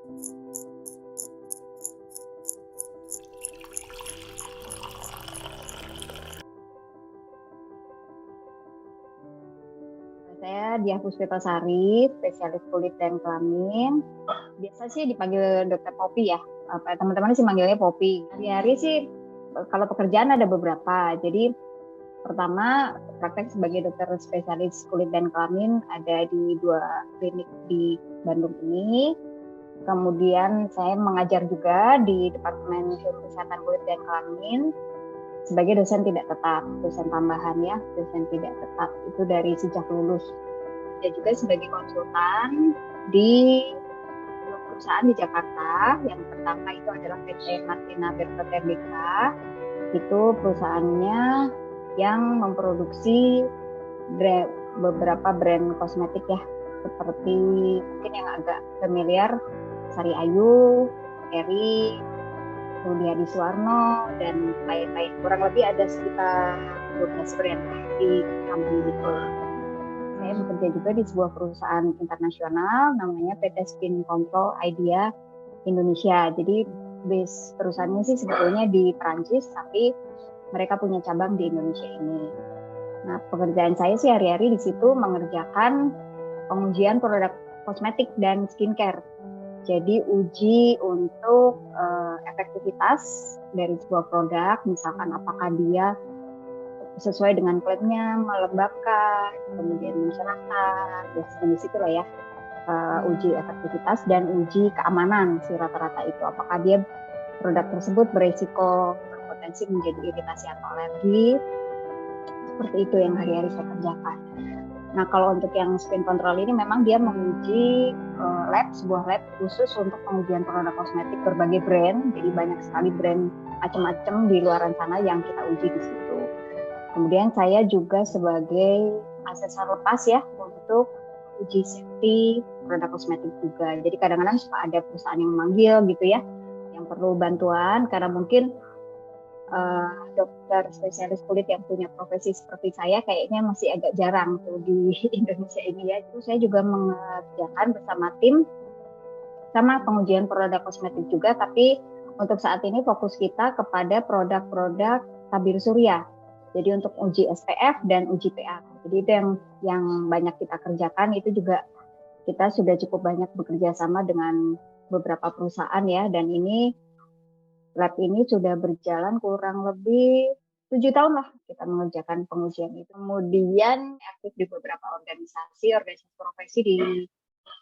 Saya Diah Puspitasari, spesialis kulit dan kelamin. Biasa sih dipanggil dokter Popi ya. Teman-teman sih manggilnya Popi. Hari-hari sih kalau pekerjaan ada beberapa. Jadi pertama praktek sebagai dokter spesialis kulit dan kelamin ada di 2 klinik di Bandung ini. Kemudian saya mengajar juga di Departemen Ilmu Kesehatan Kulit dan Kelamin sebagai dosen tidak tetap, dosen tambahan ya, dosen tidak tetap itu dari sejak lulus. Saya juga sebagai konsultan di 2 perusahaan di Jakarta. Yang pertama itu adalah PT Martina Berta Tbk. Itu perusahaannya yang memproduksi beberapa brand kosmetik ya, seperti mungkin yang agak familiar Sari Ayu, Eri, Rudi Hadi Suwarno, dan lain-lain. Kurang lebih ada sekitar 12 brand di kami gitu. Saya bekerja juga di sebuah perusahaan internasional namanya PT Skin Control Idea Indonesia. Jadi base perusahaannya sih sebetulnya di Prancis, tapi mereka punya cabang di Indonesia ini. Nah, pekerjaan saya sih hari-hari di situ mengerjakan pengujian produk kosmetik dan skincare. Jadi uji untuk efektivitas dari sebuah produk, misalkan apakah dia sesuai dengan klaimnya, melembabkan, kemudian mencerahkan, jenis itu lah ya. Uji efektivitas dan uji keamanan si rata-rata itu. Apakah dia produk tersebut beresiko berpotensi menjadi iritasi atau alergi. Seperti itu yang hari-hari saya kerjakan. Nah, kalau untuk yang skin control ini memang dia menguji sebuah lab khusus untuk pengujian produk kosmetik berbagai brand. Jadi banyak sekali brand macam-macam di luaran sana yang kita uji di situ. Kemudian saya juga sebagai asesor lepas ya untuk uji safety produk kosmetik juga. Jadi kadang-kadang suka ada perusahaan yang memanggil gitu ya, yang perlu bantuan karena mungkin dokter spesialis kulit yang punya profesi seperti saya kayaknya masih agak jarang tuh di Indonesia ini ya. Itu saya juga mengerjakan bersama tim sama pengujian produk kosmetik juga, tapi untuk saat ini fokus kita kepada produk-produk tabir surya. Jadi untuk uji SPF dan uji PA. Jadi itu yang banyak kita kerjakan. Itu juga kita sudah cukup banyak bekerja sama dengan beberapa perusahaan ya, dan ini lab ini sudah berjalan kurang lebih 7 tahun lah kita mengerjakan pengujian itu. Kemudian aktif di beberapa organisasi profesi di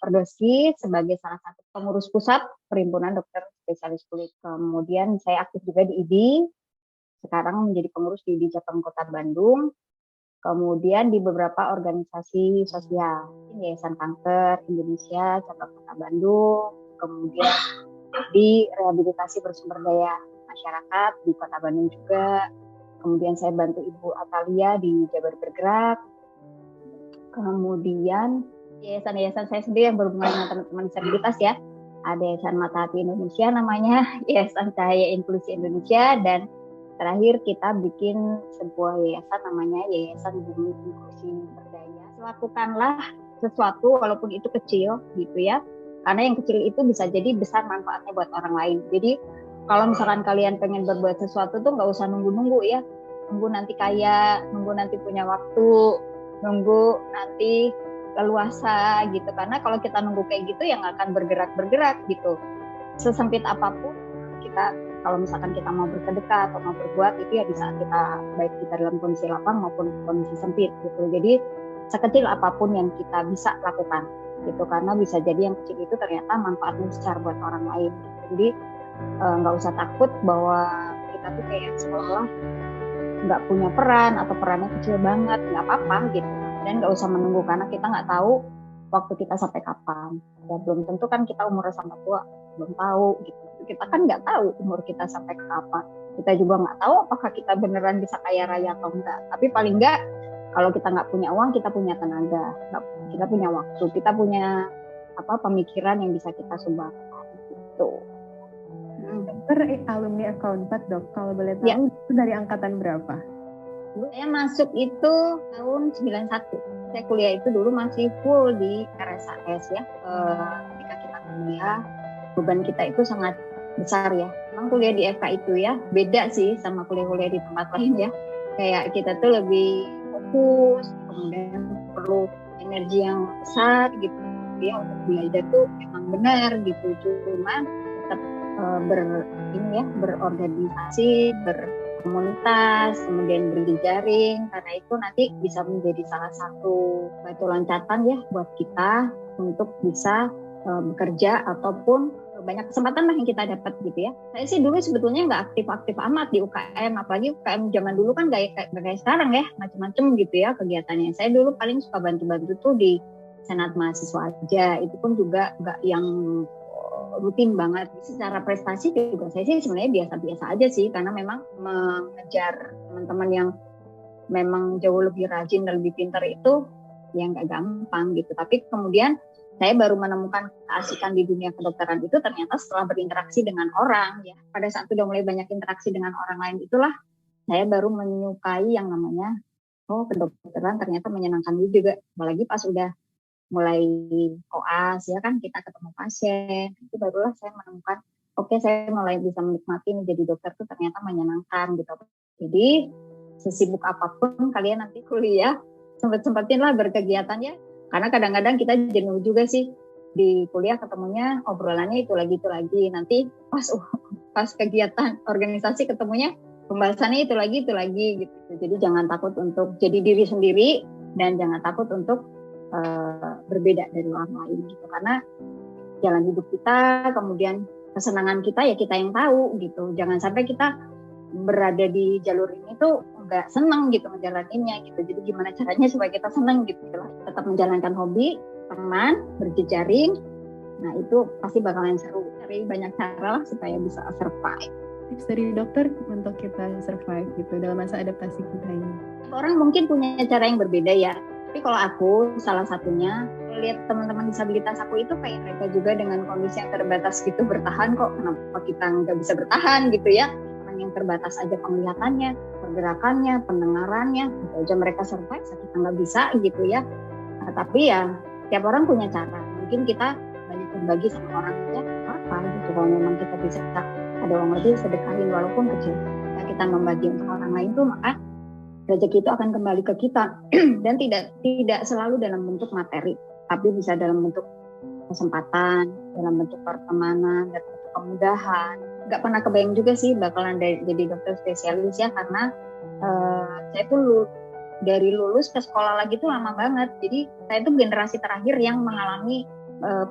Perdoski sebagai salah satu pengurus pusat Perhimpunan Dokter Spesialis Kulit. Kemudian saya aktif juga di IDI, sekarang menjadi pengurus di Japang Kota Bandung. Kemudian di beberapa organisasi sosial, Yayasan Kanker Indonesia, Japang Kota Bandung, kemudian di rehabilitasi bersumber daya masyarakat di Kota Bandung juga. Kemudian saya bantu Ibu Atalia di Jabar Bergerak. Kemudian yayasan-yayasan saya sendiri yang berhubungan dengan teman-teman disabilitas ya. Ada Yayasan Mata Hati Indonesia namanya, Yayasan Cahaya Inklusi Indonesia, dan terakhir kita bikin sebuah yayasan namanya Yayasan Bumi Inklusi Berdaya. Lakukanlah sesuatu walaupun itu kecil gitu ya. Karena yang kecil itu bisa jadi besar manfaatnya buat orang lain. Jadi kalau misalkan kalian pengen berbuat sesuatu tuh nggak usah nunggu-nunggu ya. Nunggu nanti kaya, nunggu nanti punya waktu, nunggu nanti leluasa gitu. Karena kalau kita nunggu kayak gitu ya nggak akan bergerak-bergerak gitu. Sesempit apapun kita, kalau misalkan kita mau bersedekah atau mau berbuat itu ya di saat kita, baik kita dalam kondisi lapang maupun kondisi sempit gitu. Jadi sekecil apapun yang kita bisa lakukan gitu, karena bisa jadi yang kecil itu ternyata manfaatnya besar buat orang lain. Jadi nggak usah takut bahwa kita tuh kayak seolah-olah nggak punya peran atau perannya kecil banget, nggak apa-apa gitu. Dan nggak usah menunggu karena kita nggak tahu waktu kita sampai kapan. Ya belum tentu kan kita umurnya sampai tua, belum tahu gitu. Kita kan nggak tahu umur kita sampai kapan. Kita juga nggak tahu apakah kita beneran bisa kaya raya atau enggak. Tapi paling nggak kalau kita nggak punya uang, kita punya tenaga, kita punya waktu, kita punya pemikiran yang bisa kita sumbangkan gitu. Dokter alumni Akuntat dok, kalau boleh tahu ya. Itu dari angkatan berapa? Saya masuk itu tahun 91. Saya kuliah itu dulu masih full di RSAS ya. Ketika kita kuliah beban kita itu sangat besar ya. Memang kuliah di FK itu ya beda sih sama kuliah-kuliah di tempat lain ya. Kayak kita tuh lebih fokus, kemudian perlu energi yang besar gitu ya untuk belajar tuh memang benar gitu. Cuma tetap berorganisasi, berkomunitas, kemudian berjejaring, karena itu nanti bisa menjadi salah satu batu loncatan ya buat kita untuk bisa bekerja ataupun banyak kesempatan lah yang kita dapat gitu ya. Saya sih dulu sebetulnya nggak aktif-aktif amat di UKM, apalagi UKM zaman dulu kan kayak sekarang ya, macam-macam gitu ya kegiatannya. Saya dulu paling suka bantu-bantu tuh di Senat Mahasiswa aja, itu pun juga nggak yang rutin banget. Secara prestasi juga saya sih sebenarnya biasa-biasa aja sih, karena memang mengejar teman-teman yang memang jauh lebih rajin dan lebih pintar itu yang nggak gampang gitu. Tapi kemudian saya baru menemukan keasikan di dunia kedokteran itu ternyata setelah berinteraksi dengan orang ya. Pada saat sudah mulai banyak interaksi dengan orang lain itulah saya baru menyukai yang namanya kedokteran ternyata menyenangkan juga. Apalagi pas udah mulai koas ya kan, kita ketemu pasien, itu barulah saya menemukan saya mulai bisa menikmati menjadi dokter itu ternyata menyenangkan gitu. Jadi sesibuk apapun kalian nanti kuliah, sempetin lah berkegiatan ya, karena kadang-kadang kita jenuh juga sih di kuliah, ketemunya obrolannya itu lagi nanti pas kegiatan organisasi ketemunya pembahasannya itu lagi gitu. Jadi jangan takut untuk jadi diri sendiri dan jangan takut untuk berbeda dari orang lain gitu, karena jalan hidup kita, kemudian kesenangan kita ya kita yang tahu gitu. Jangan sampai kita berada di jalur ini tuh nggak senang gitu ngejalaninnya gitu. Jadi gimana caranya supaya kita senang gitu lah. Tetap menjalankan hobi, teman, berjejaring. Nah itu pasti bakalan seru. Cari banyak cara lah supaya bisa survive. Tips dari dokter untuk kita survive gitu dalam masa adaptasi kita ini. Orang mungkin punya cara yang berbeda ya. Tapi kalau aku salah satunya lihat teman-teman disabilitas aku itu kayak mereka juga dengan kondisi yang terbatas gitu bertahan kok. Kenapa kita nggak bisa bertahan gitu ya? Orang yang terbatas aja penglihatannya, pergerakannya, pendengarannya, gitu aja mereka survive, kita nggak bisa gitu ya. Nah, tapi ya tiap orang punya cara. Mungkin kita banyak berbagi sama orang ya apa gitu. Kalau memang kita bisa ada uang lebih sedekahin walaupun kecil. Ya, kita membagi untuk orang lain tuh maka rezeki itu akan kembali ke kita dan tidak selalu dalam bentuk materi, tapi bisa dalam bentuk kesempatan, dalam bentuk pertemanan, dan bentuk kemudahan. Gak pernah kebayang juga sih bakalan jadi dokter spesialis ya, karena saya tuh dari lulus ke sekolah lagi tuh lama banget. Jadi saya tuh generasi terakhir yang mengalami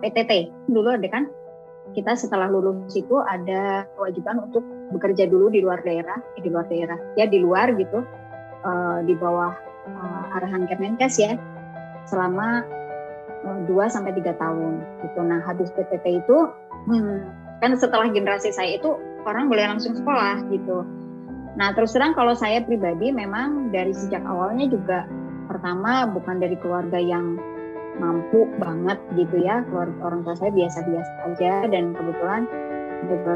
PTT. Dulu ada kan, kita setelah lulus itu ada kewajiban untuk bekerja dulu di luar daerah ya di luar gitu. Di bawah arahan Kemenkes ya selama 2-3 tahun gitu. Nah habis PTT itu kan setelah generasi saya itu orang boleh langsung sekolah gitu. Nah terus terang kalau saya pribadi memang dari sejak awalnya juga pertama bukan dari keluarga yang mampu banget gitu ya, keluarga orang tua saya biasa-biasa aja, dan kebetulan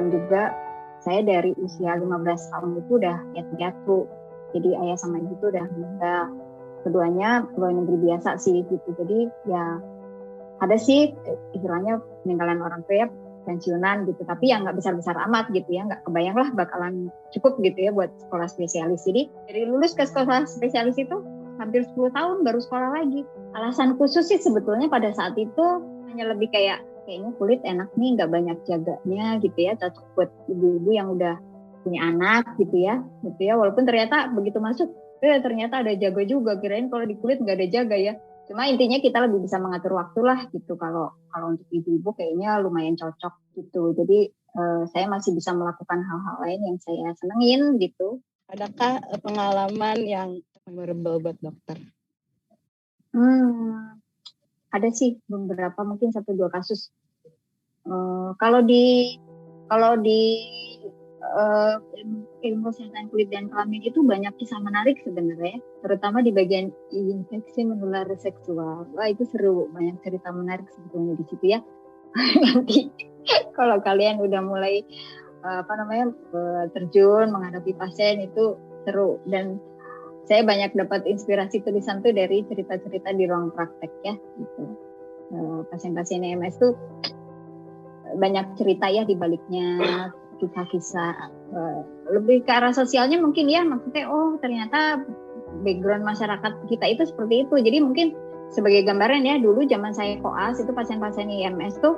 juga saya dari usia 15 tahun itu udah yatim-piatu. Jadi ayah sama ibu tuh udah meninggal. Keduanya pegawai negeri biasa sih gitu. Jadi ya ada sih istilahnya peninggalan orang tua ya, pensiunan gitu. Tapi yang nggak besar-besar amat gitu ya. Nggak kebayang lah bakalan cukup gitu ya buat sekolah spesialis. Jadi dari lulus ke sekolah spesialis itu hampir 10 tahun baru sekolah lagi. Alasan khusus sih sebetulnya pada saat itu hanya lebih kayaknya kulit enak nih, nggak banyak jaganya gitu ya. Cocok buat ibu-ibu yang udah punya anak gitu ya, walaupun ternyata begitu masuk ternyata ada jaga juga, kirain kalau di kulit nggak ada jaga ya. Cuma intinya kita lebih bisa mengatur waktu lah gitu. Kalau untuk ibu-ibu kayaknya lumayan cocok gitu. Jadi saya masih bisa melakukan hal-hal lain yang saya senengin gitu. Adakah pengalaman yang memorable buat dokter? Ada sih beberapa, mungkin 1-2 kasus. Kalau di ilmu kesehatan kulit dan kelamin itu banyak kisah menarik sebenarnya, terutama di bagian infeksi menular seksual. Wah itu seru, banyak cerita menarik sebetulnya di situ ya. Nanti kalau kalian udah mulai terjun menghadapi pasien itu seru, dan saya banyak dapat inspirasi tulisan tuh dari cerita-cerita di ruang praktek ya gitu. Pasien-pasien EMS tuh banyak cerita ya di baliknya, kisah-kisah lebih ke arah sosialnya mungkin ya, maksudnya oh ternyata background masyarakat kita itu seperti itu. Jadi mungkin sebagai gambaran ya, dulu zaman saya koas itu pasien-pasien IMS tuh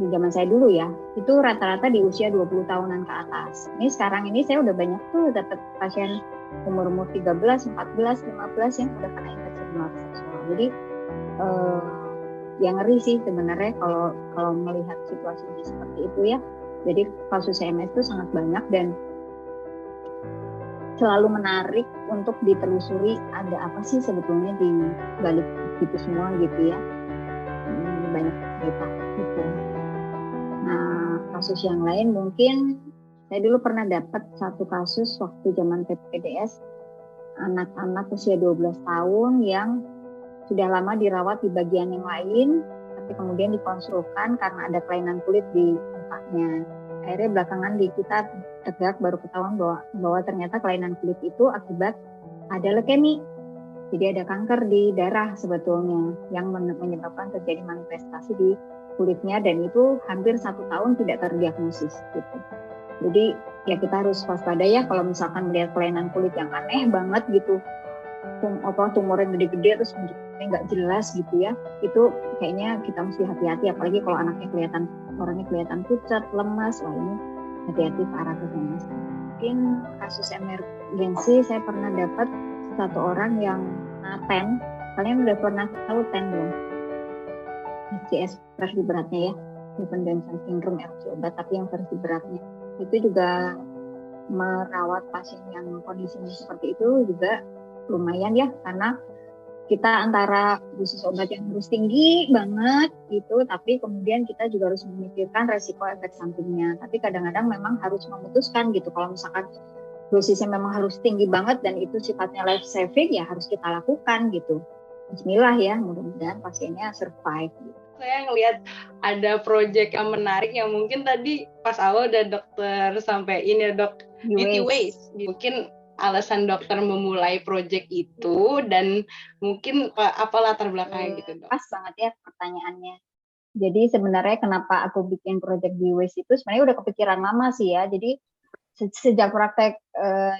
di zaman saya dulu ya, itu rata-rata di usia 20 tahunan ke atas. Ini sekarang ini saya udah banyak tuh dapat pasien umur-umur 13, 14, 15 yang udah kena infeksi menular seksual. Jadi yang ngeri sih sebenarnya kalau melihat situasinya seperti itu ya. Jadi kasus MS itu sangat banyak dan selalu menarik untuk ditelusuri ada apa sih sebetulnya di balik itu semua gitu ya. Banyak cerita gitu. Nah, kasus yang lain mungkin saya dulu pernah dapat satu kasus waktu zaman PPDS, anak-anak usia 12 tahun yang sudah lama dirawat di bagian yang lain, tapi kemudian dikonsulkan karena ada kelainan kulit di mukanya. Akhirnya belakangan di kita tegak baru ketahuan bahwa ternyata kelainan kulit itu akibat ada leukemi. Jadi ada kanker di darah sebetulnya yang menyebabkan terjadi manifestasi di kulitnya, dan itu hampir 1 tahun tidak terdiagnosis gitu. Jadi ya kita harus waspada ya kalau misalkan melihat kelainan kulit yang aneh banget gitu, tumornya gede-gede terus bentuknya nggak jelas gitu ya, itu kayaknya kita mesti hati-hati, apalagi kalau orangnya kelihatan pucat, lemas, wah ini hati-hati ke arah kesana. Mungkin kasus emergensi saya pernah dapat satu orang yang TEN, kalian udah pernah tahu TEN belum? SJS versi beratnya ya, Dependency Syndrome RC obat, tapi yang versi beratnya itu juga merawat pasien yang kondisinya seperti itu juga lumayan ya, karena kita antara dosis obat yang harus tinggi banget gitu, tapi kemudian kita juga harus memikirkan resiko efek sampingnya. Tapi kadang-kadang memang harus memutuskan gitu, kalau misalkan dosisnya memang harus tinggi banget dan itu sifatnya life saving ya harus kita lakukan gitu. Bismillah ya, mudah-mudahan pasiennya survive gitu. Saya ngelihat ada proyek yang menarik yang mungkin tadi pas awal udah dokter sampaiin ya dok, beauty waste. Mungkin alasan dokter memulai proyek itu dan mungkin apa latar belakangnya gitu dok? Pas banget ya pertanyaannya. Jadi sebenarnya kenapa aku bikin proyek beauty waste itu sebenarnya udah kepikiran lama sih ya. Jadi sejak praktek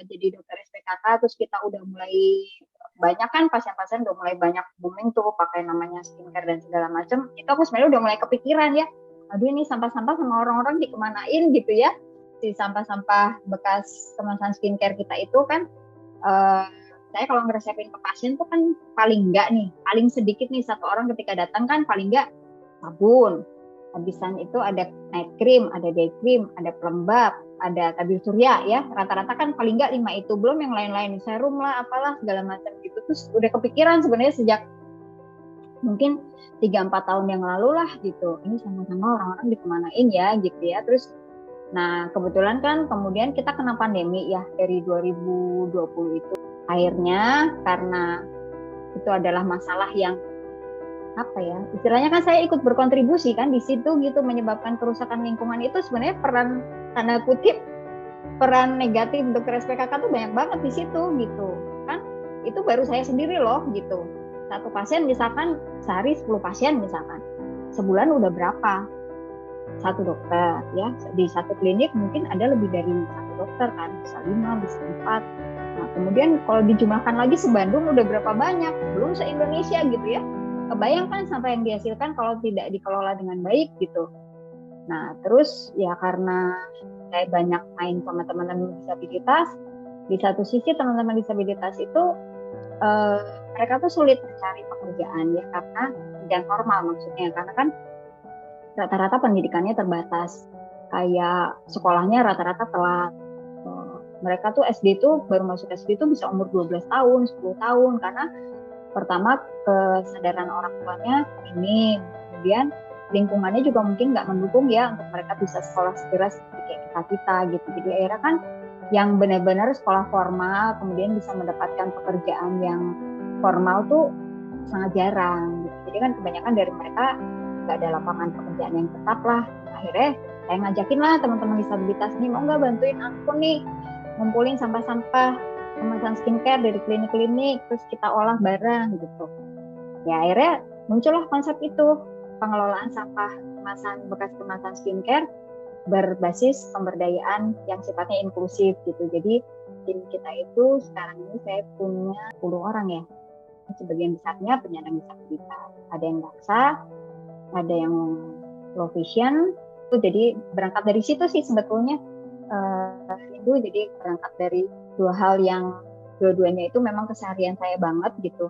jadi dokter SPKK terus kita udah mulai banyak kan pasien-pasien udah mulai banyak booming tuh pakai namanya skincare dan segala macam, itu aku sebenarnya udah mulai kepikiran ya, aduh ini sampah-sampah sama orang-orang dikemanain gitu ya, si sampah-sampah bekas kemasan skincare kita itu kan saya kalau ngeresepin ke pasien tuh kan paling sedikit nih satu orang ketika datang kan paling enggak sabun, habisan itu ada night cream, ada day cream, ada pelembab, ada tabir surya ya, rata-rata kan paling nggak 5 itu, belum yang lain-lain, serum lah, apalah segala macam gitu. Terus udah kepikiran sebenarnya sejak mungkin 3-4 tahun yang lalu lah gitu, ini sama-sama orang-orang dikemanain ya gitu ya. Terus nah kebetulan kan kemudian kita kena pandemi ya dari 2020 itu, akhirnya karena itu adalah masalah yang apa ya, istilahnya kan saya ikut berkontribusi kan di situ gitu, menyebabkan kerusakan lingkungan itu sebenarnya peran tanda kutip peran negatif dokter SPKK tuh banyak banget di situ gitu kan. Itu baru saya sendiri loh gitu, satu pasien misalkan sehari 10 pasien misalkan, sebulan udah berapa satu dokter ya, di satu klinik mungkin ada lebih dari satu dokter kan, bisa 5 bisa 4. Nah kemudian kalau dijumlahkan lagi se-Bandung udah berapa banyak, belum se-Indonesia gitu ya. Kebayangkan sampai yang dihasilkan kalau tidak dikelola dengan baik gitu. Nah terus ya karena saya banyak main sama teman-teman disabilitas, di satu sisi teman-teman disabilitas itu mereka tuh sulit mencari pekerjaan ya, karena pekerjaan formal maksudnya, karena kan rata-rata pendidikannya terbatas, kayak sekolahnya rata-rata telat. Mereka tuh SD tuh baru masuk SD tuh bisa umur 12 tahun, 10 tahun, karena pertama kesadaran orang tuanya ini, kemudian lingkungannya juga mungkin nggak mendukung ya untuk mereka bisa sekolah segera seperti kayak kita gitu. Jadi akhirnya kan yang benar-benar sekolah formal kemudian bisa mendapatkan pekerjaan yang formal tuh sangat jarang gitu. Jadi kan kebanyakan dari mereka nggak ada lapangan pekerjaan yang tetap lah. Akhirnya saya ngajakin lah teman-teman disabilitas nih, mau nggak bantuin aku nih ngumpulin sampah-sampah kemasan skincare dari klinik-klinik, terus kita olah bareng gitu. Ya akhirnya muncullah konsep itu, pengelolaan sampah bekas kemasan skincare berbasis pemberdayaan yang sifatnya inklusif gitu. Jadi tim kita itu sekarang ini saya punya 10 orang ya. Sebagian besarnya penyandang disabilitas. Ada yang daksa, ada yang low vision. Jadi berangkat dari situ sih sebetulnya Rindu. Jadi berangkat dari dua hal yang dua-duanya itu memang keseharian saya banget gitu.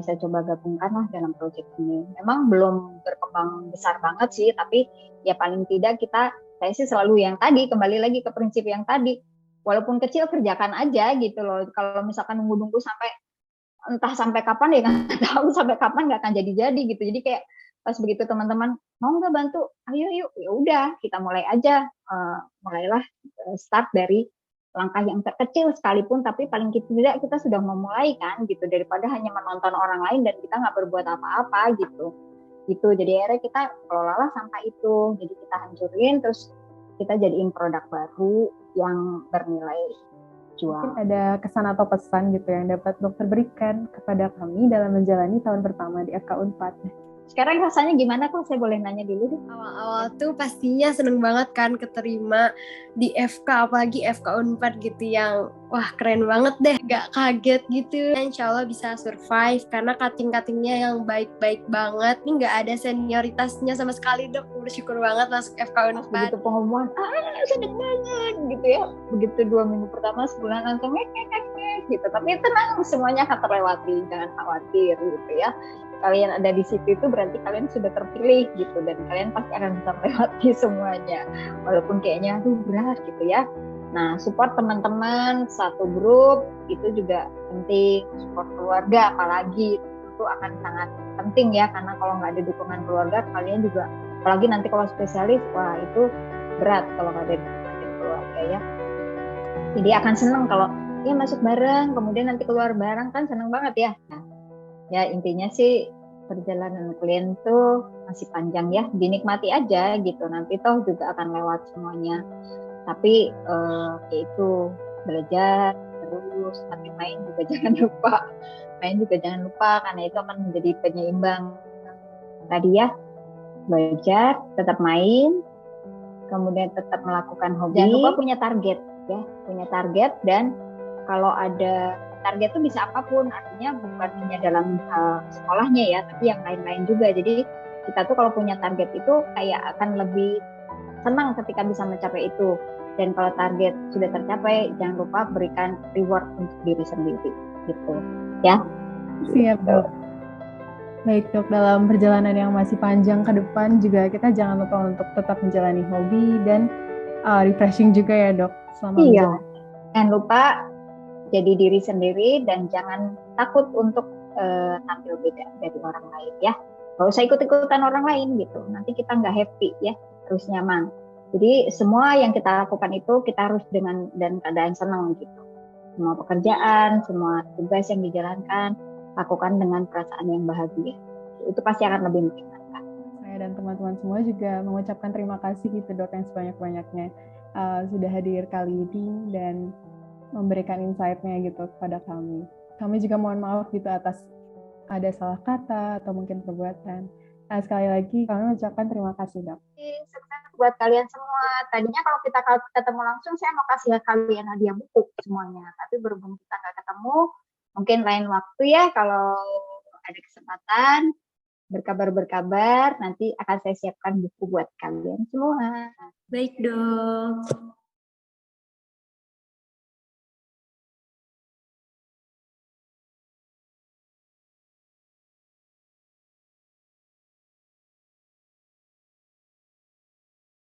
Saya coba gabungkan lah dalam proyek ini. Memang belum berkembang besar banget sih, tapi ya paling tidak saya sih selalu yang tadi, kembali lagi ke prinsip yang tadi. Walaupun kecil kerjakan aja gitu loh. Kalau misalkan nunggu-nunggu entah sampai kapan ya nggak tahu, sampai kapan nggak akan jadi-jadi gitu. Jadi kayak pas begitu teman-teman mau nggak bantu, ayo yuk, ya udah kita mulai aja. Mulailah start dari langkah yang terkecil sekalipun, tapi paling tidak kita sudah memulai kan gitu, daripada hanya menonton orang lain dan kita nggak berbuat apa-apa gitu. Jadi akhirnya kita kelolalah sampah itu, jadi kita hancurin terus kita jadiin produk baru yang bernilai jual. Mungkin ada kesan atau pesan gitu yang dapat dokter berikan kepada kami dalam menjalani tahun pertama di FK Unpad. Sekarang rasanya gimana, kok saya boleh nanya dulu deh? Awal-awal tuh pastinya seneng banget kan keterima di FK, apalagi FK Unpad gitu yang wah keren banget deh, gak kaget gitu. Insya Allah bisa survive karena cutting-cuttingnya yang baik-baik banget. Ini gak ada senioritasnya sama sekali dok, bersyukur banget masuk FK Unpad. Begitu pengumuman, seneng banget gitu ya. Begitu 2 minggu pertama, sebulan langsung gitu. Tapi tenang, semuanya akan terlewati, jangan khawatir gitu ya. Kalian ada di situ itu berarti kalian sudah terpilih gitu, dan kalian pasti akan bisa melewati semuanya walaupun kayaknya berat gitu ya. Nah, support teman-teman satu grup itu juga penting, support keluarga apalagi itu akan sangat penting ya, karena kalau nggak ada dukungan keluarga kalian juga, apalagi nanti kalau spesialis, wah itu berat kalau nggak ada dukungan dari keluarga ya. Jadi akan seneng kalau ya masuk bareng kemudian nanti keluar bareng, kan seneng banget ya. Nah, ya intinya sih perjalanan kalian tuh masih panjang ya, dinikmati aja gitu, nanti toh juga akan lewat semuanya. Tapi yaitu belajar terus, tapi main juga jangan lupa karena itu akan menjadi penyeimbang tadi ya. Belajar, tetap main, kemudian tetap melakukan hobi. Jangan lupa punya target ya, dan kalau ada target itu bisa apapun, artinya bukan hanya dalam sekolahnya ya, tapi yang lain-lain juga. Jadi kita tuh kalau punya target itu kayak akan lebih senang ketika bisa mencapai itu. Dan kalau target sudah tercapai, jangan lupa berikan reward untuk diri sendiri gitu ya. Siap dok. Baik dok, dalam perjalanan yang masih panjang ke depan juga kita jangan lupa untuk tetap menjalani hobi dan refreshing juga ya dok selama menjalani. Jangan lupa jadi diri sendiri dan jangan takut untuk tampil beda dari orang lain ya. Gak usah ikut-ikutan orang lain gitu, nanti kita nggak happy ya, harus nyaman. Jadi semua yang kita lakukan itu kita harus dengan dan keadaan senang gitu. Semua pekerjaan, semua tugas yang dijalankan, lakukan dengan perasaan yang bahagia. Itu pasti akan lebih menyenangkan. Saya dan teman-teman semua juga mengucapkan terima kasih gitu dok yang sebanyak-banyaknya sudah hadir kali ini dan memberikan insight-nya gitu kepada kami. Kami juga mohon maaf gitu atas ada salah kata atau mungkin perbuatan. Sekali lagi kami mengucapkan terima kasih dok. Sukses buat kalian semua. Tadinya kalau kita ketemu langsung saya mau kasih kalian hadiah buku semuanya, tapi berhubung kita nggak ketemu, mungkin lain waktu ya kalau ada kesempatan berkabar nanti akan saya siapkan buku buat kalian semua. Baik dok.